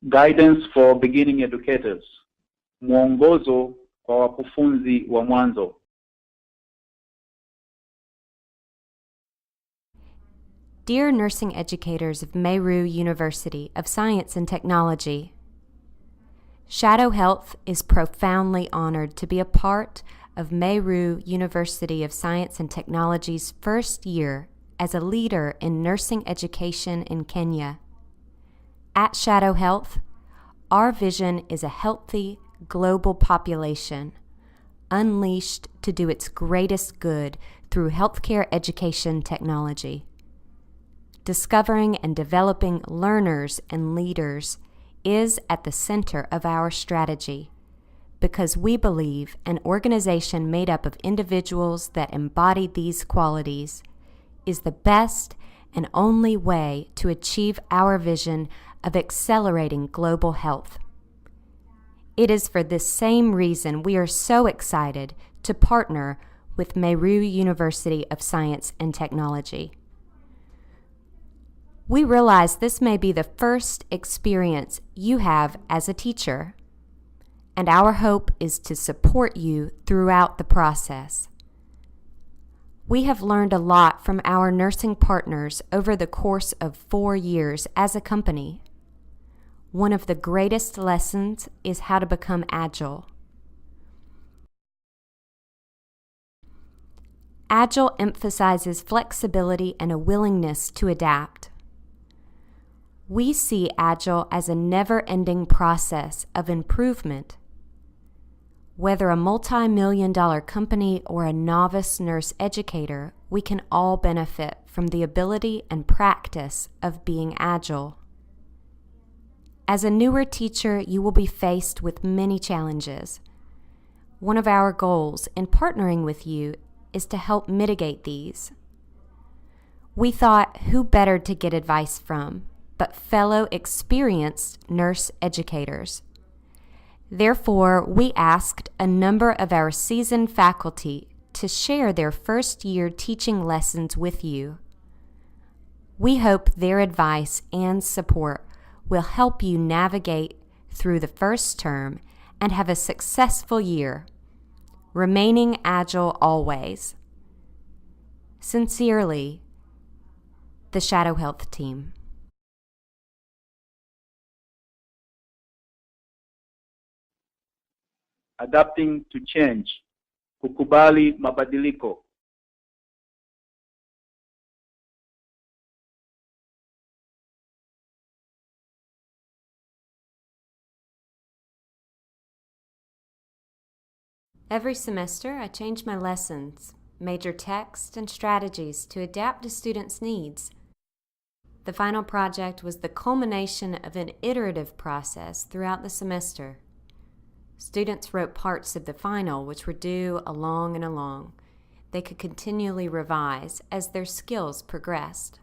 Guidance for beginning educators, mwongozo kwa wakufunzi wa mwanzo. Dear nursing educators of MERU University of Science and Technology, Shadow Health is profoundly honored to be a part of MERU University of Science and Technology's first year as a leader in nursing education in Kenya. At Shadow Health, our vision is a healthy, global population, unleashed to do its greatest good through healthcare education technology. Discovering and developing learners and leaders is at the center of our strategy because we believe an organization made up of individuals that embody these qualities is the best and only way to achieve our vision of accelerating global health. It is for this same reason we are so excited to partner with MERU University of Science and Technology. We realize this may be the first experience you have as a teacher, and our hope is to support you throughout the process. We have learned a lot from our nursing partners over the course of 4 years as a company. One of the greatest lessons is how to become agile. Agile emphasizes flexibility and a willingness to adapt. We see Agile as a never-ending process of improvement. Whether a multi-million-dollar company or a novice nurse educator, we can all benefit from the ability and practice of being agile. As a newer teacher, you will be faced with many challenges. One of our goals in partnering with you is to help mitigate these. We thought, who better to get advice from but fellow experienced nurse educators? Therefore, we asked a number of our seasoned faculty to share their first-year teaching lessons with you. We hope their advice and support will help you navigate through the first term and have a successful year, remaining agile always. Sincerely, the Shadow Health Team. Adapting to change, kukubali mabadiliko. Every semester, I change my lessons, major text, and strategies to adapt to students' needs. The final project was the culmination of an iterative process throughout the semester. Students wrote parts of the final which were due along and along. They could continually revise as their skills progressed.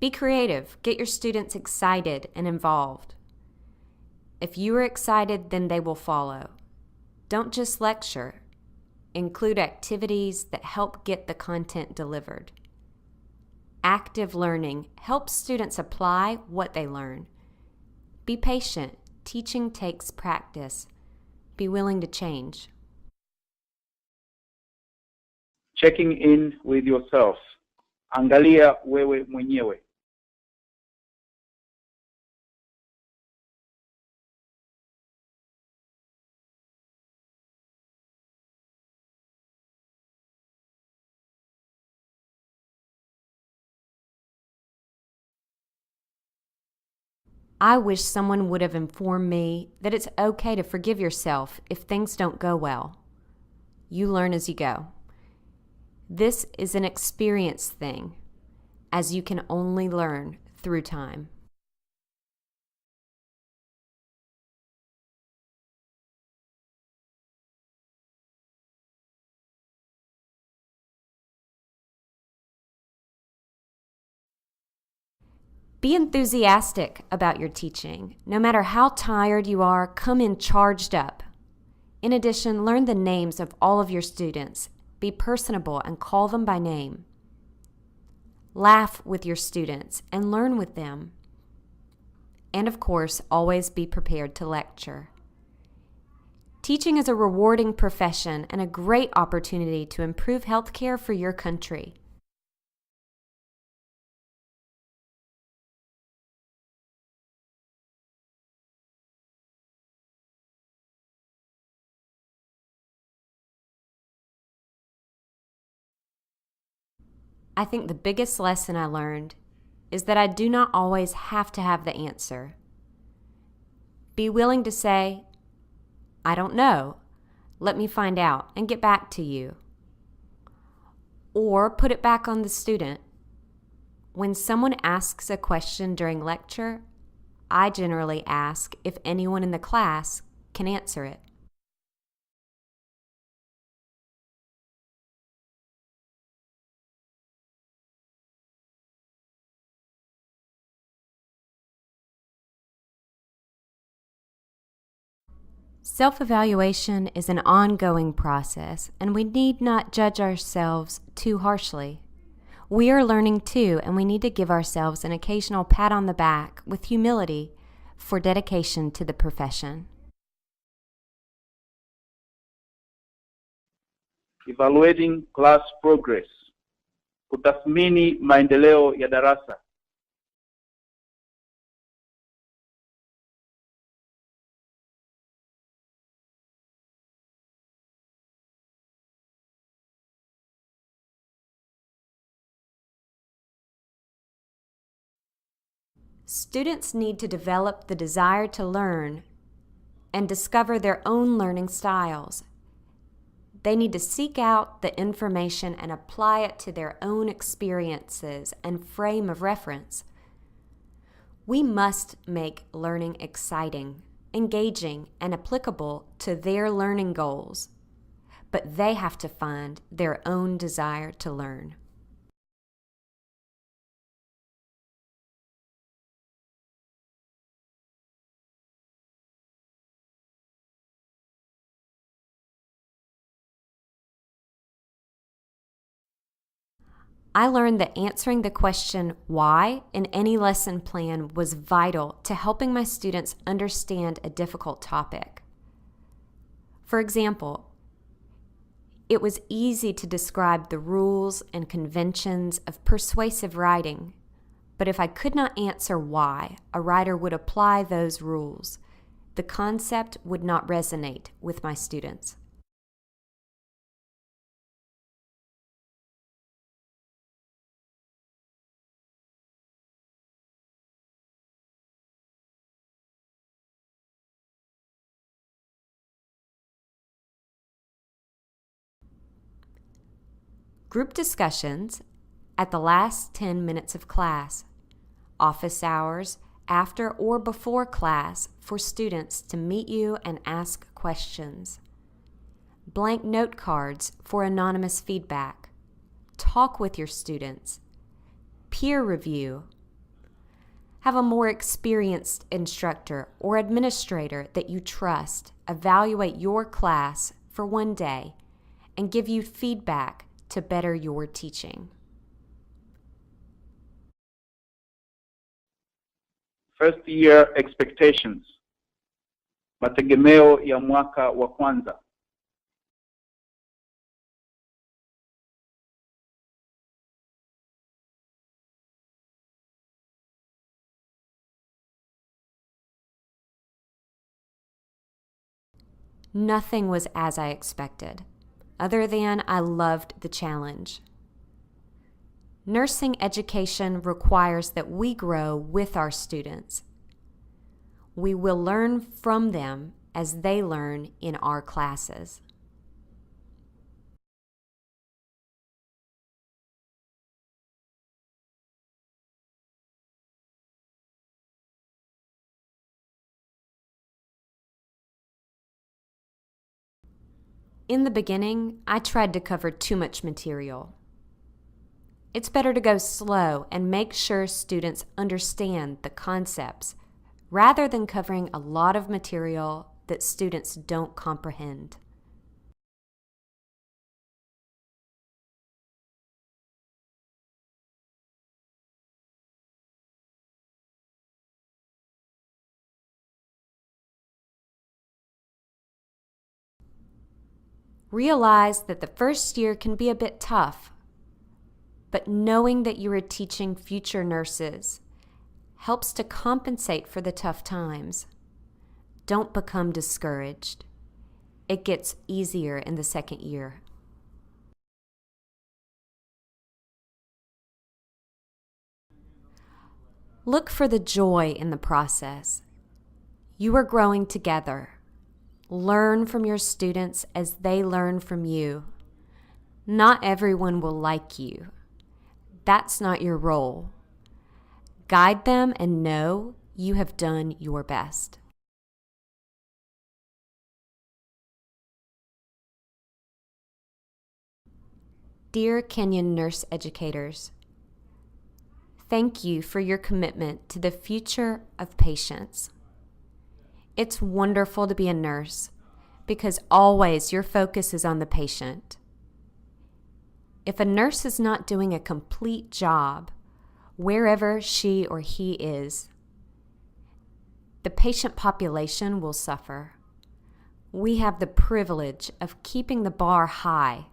Be creative. Get your students excited and involved. If you are excited, then they will follow. Don't just lecture. Include activities that help get the content delivered. Active learning helps students apply what they learn. Be patient. Teaching takes practice. Be willing to change. Checking in with yourself. Angalia wewe mwenyewe. I wish someone would have informed me that it's okay to forgive yourself if things don't go well. You learn as you go. This is an experience thing, as you can only learn through time. Be enthusiastic about your teaching. No matter how tired you are, come in charged up. In addition, learn the names of all of your students. Be personable and call them by name. Laugh with your students and learn with them. And of course, always be prepared to lecture. Teaching is a rewarding profession and a great opportunity to improve healthcare for your country. I think the biggest lesson I learned is that I do not always have to have the answer. Be willing to say, I don't know. Let me find out and get back to you. Or put it back on the student. When someone asks a question during lecture, I generally ask if anyone in the class can answer it. Self-evaluation is an ongoing process, and we need not judge ourselves too harshly. We are learning too, and we need to give ourselves an occasional pat on the back with humility for dedication to the profession. Evaluating class progress. Kutathmini maendeleo ya darasa. Students need to develop the desire to learn and discover their own learning styles. They need to seek out the information and apply it to their own experiences and frame of reference. We must make learning exciting, engaging, and applicable to their learning goals, but they have to find their own desire to learn. I learned that answering the question why in any lesson plan was vital to helping my students understand a difficult topic. For example, it was easy to describe the rules and conventions of persuasive writing, but if I could not answer why a writer would apply those rules, the concept would not resonate with my students. Group discussions at the last 10 minutes of class, office hours after or before class for students to meet you and ask questions, blank note cards for anonymous feedback, talk with your students, peer review, have a more experienced instructor or administrator that you trust evaluate your class for one day and give you feedback to better your teaching. First year expectations. Mategemeo ya mwaka wa kwanza. Nothing was as I expected, other than I loved the challenge. Nursing education requires that we grow with our students. We will learn from them as they learn in our classes. In the beginning, I tried to cover too much material. It's better to go slow and make sure students understand the concepts rather than covering a lot of material that students don't comprehend. Realize that the first year can be a bit tough, but knowing that you are teaching future nurses helps to compensate for the tough times. Don't become discouraged. It gets easier in the second year. Look for the joy in the process. You are growing together. Learn from your students as they learn from you. Not everyone will like you. That's not your role. Guide them and know you have done your best. Dear Kenyon nurse educators, thank you for your commitment to the future of patients. It's wonderful to be a nurse because always your focus is on the patient. If a nurse is not doing a complete job, wherever she or he is, the patient population will suffer. We have the privilege of keeping the bar high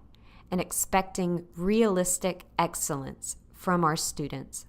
and expecting realistic excellence from our students.